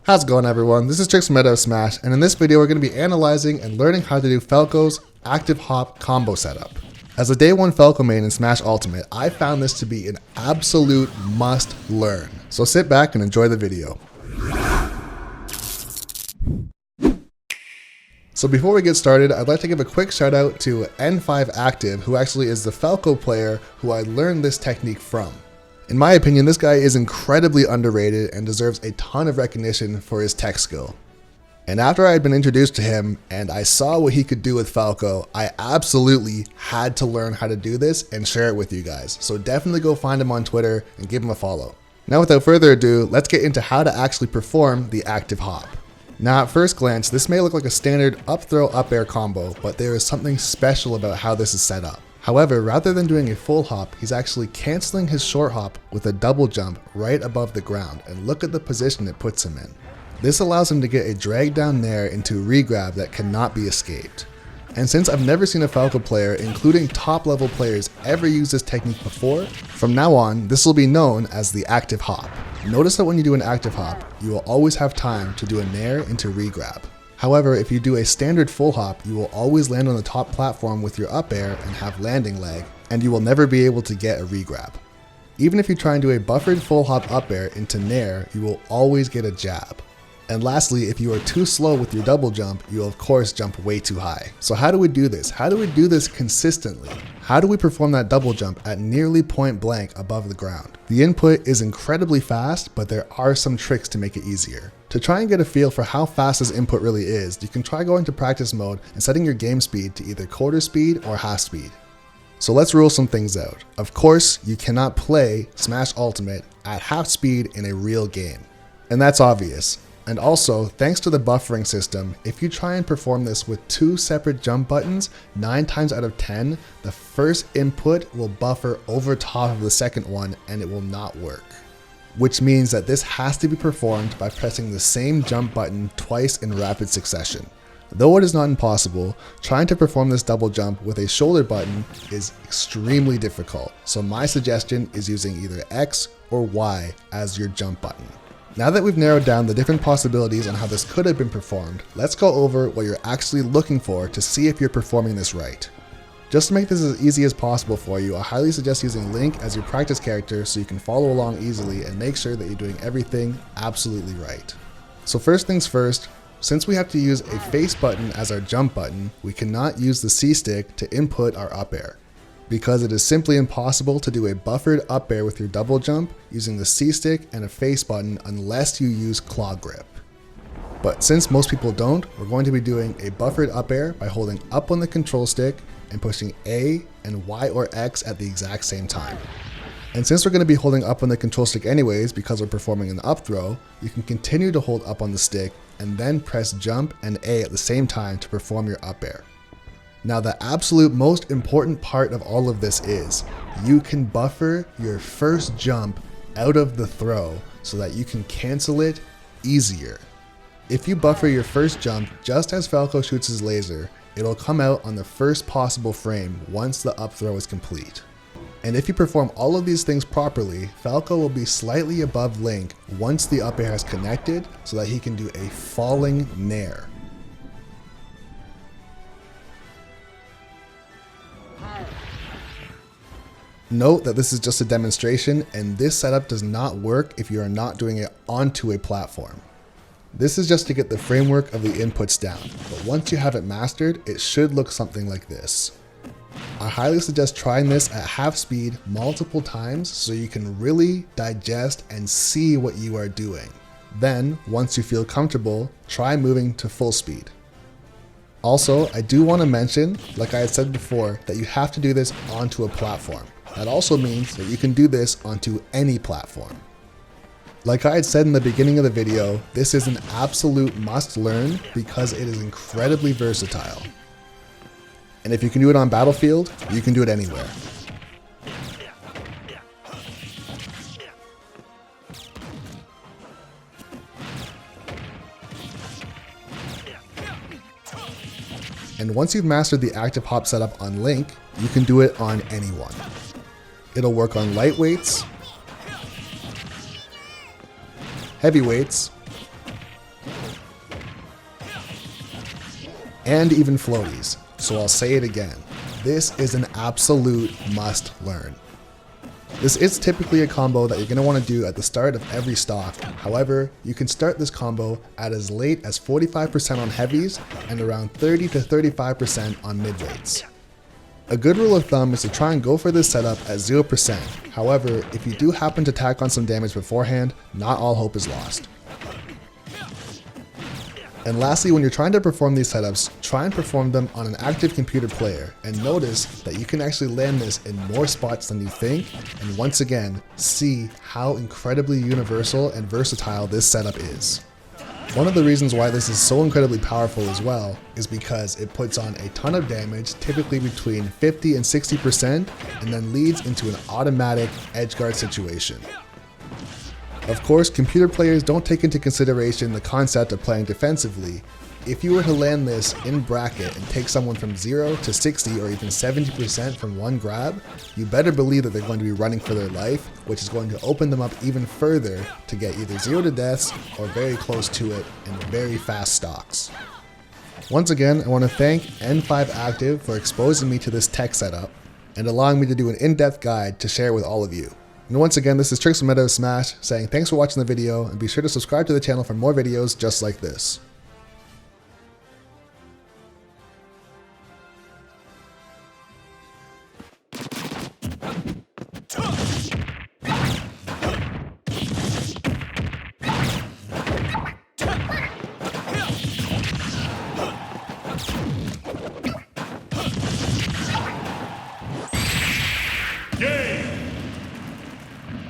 How's it going, everyone? This is Trixx from Smash, and in this video we're going to be analyzing and learning how to do Falco's active hop combo setup. As a day one Falco main in Smash Ultimate, I found this to be an absolute must learn. So sit back and enjoy the video. So before we get started, I'd like to give a quick shout out to N5 Active, who actually is the Falco player who I learned this technique from. In my opinion, this guy is incredibly underrated and deserves a ton of recognition for his tech skill. And after I had been introduced to him and I saw what he could do with Falco, I absolutely had to learn how to do this and share it with you guys. So definitely go find him on Twitter and give him a follow. Now without further ado, let's get into how to actually perform the active hop. Now at first glance, this may look like a standard up throw up air combo, but there is something special about how this is set up. However, rather than doing a full hop, he's actually canceling his short hop with a double jump right above the ground, and look at the position it puts him in. This allows him to get a drag down nair into regrab that cannot be escaped. And since I've never seen a Falco player, including top level players, ever use this technique before, from now on, this will be known as the active hop. Notice that when you do an active hop, you will always have time to do a nair into regrab. However, if you do a standard full hop, you will always land on the top platform with your up air and have landing lag, and you will never be able to get a regrab. Even if you try and do a buffered full hop up air into nair, you will always get a jab. And lastly, if you are too slow with your double jump, you will of course jump way too high. So how do we do this? How do we do this consistently? How do we perform that double jump at nearly point blank above the ground? The input is incredibly fast, but there are some tricks to make it easier. To try and get a feel for how fast this input really is, you can try going to practice mode and setting your game speed to either quarter speed or half speed. So let's rule some things out. Of course, you cannot play Smash Ultimate at half speed in a real game. And that's obvious. And also, thanks to the buffering system, if you try and perform this with two separate jump buttons, 9 times out of 10, the first input will buffer over top of the second one and it will not work. Which means that this has to be performed by pressing the same jump button twice in rapid succession. Though it is not impossible, trying to perform this double jump with a shoulder button is extremely difficult, so my suggestion is using either X or Y as your jump button. Now that we've narrowed down the different possibilities on how this could have been performed, let's go over what you're actually looking for to see if you're performing this right. Just to make this as easy as possible for you, I highly suggest using Link as your practice character so you can follow along easily and make sure that you're doing everything absolutely right. So first things first, since we have to use a face button as our jump button, we cannot use the C stick to input our up air, because it is simply impossible to do a buffered up air with your double jump using the C stick and a face button unless you use claw grip. But since most people don't, we're going to be doing a buffered up air by holding up on the control stick and pushing A and Y or X at the exact same time. And since we're going to be holding up on the control stick anyways because we're performing an up throw, you can continue to hold up on the stick and then press jump and A at the same time to perform your up air. Now the absolute most important part of all of this is you can buffer your first jump out of the throw so that you can cancel it easier. If you buffer your first jump just as Falco shoots his laser, it'll come out on the first possible frame once the up throw is complete. And if you perform all of these things properly, Falco will be slightly above Link once the up air has connected so that he can do a falling nair. Note that this is just a demonstration and this setup does not work if you are not doing it onto a platform. This is just to get the framework of the inputs down, but once you have it mastered, it should look something like this. I highly suggest trying this at half speed multiple times so you can really digest and see what you are doing. Then, once you feel comfortable, try moving to full speed. Also, I do want to mention, like I had said before, that you have to do this onto a platform. That also means that you can do this onto any platform. Like I had said in the beginning of the video, this is an absolute must learn because it is incredibly versatile. And if you can do it on Battlefield, you can do it anywhere. And once you've mastered the active hop setup on Link, you can do it on anyone. It'll work on lightweights, heavyweights, and even floaties. So I'll say it again. This is an absolute must learn. This is typically a combo that you're going to want to do at the start of every stock. However, you can start this combo at as late as 45% on heavies and around 30 to 35% on mid-weights. A good rule of thumb is to try and go for this setup at 0%. However, if you do happen to tack on some damage beforehand, not all hope is lost. And lastly, when you're trying to perform these setups, try and perform them on an active computer player, and notice that you can actually land this in more spots than you think, and once again, see how incredibly universal and versatile this setup is. One of the reasons why this is so incredibly powerful as well is because it puts on a ton of damage, typically between 50 and 60%, and then leads into an automatic edgeguard situation. Of course, computer players don't take into consideration the concept of playing defensively. If you were to land this in bracket and take someone from 0 to 60 or even 70% from one grab, you better believe that they're going to be running for their life, which is going to open them up even further to get either 0 to deaths or very close to it in very fast stocks. Once again, I want to thank N5 Active for exposing me to this tech setup and allowing me to do an in-depth guide to share with all of you. And once again, this is Trixx from Smash saying thanks for watching the video, and be sure to subscribe to the channel for more videos just like this.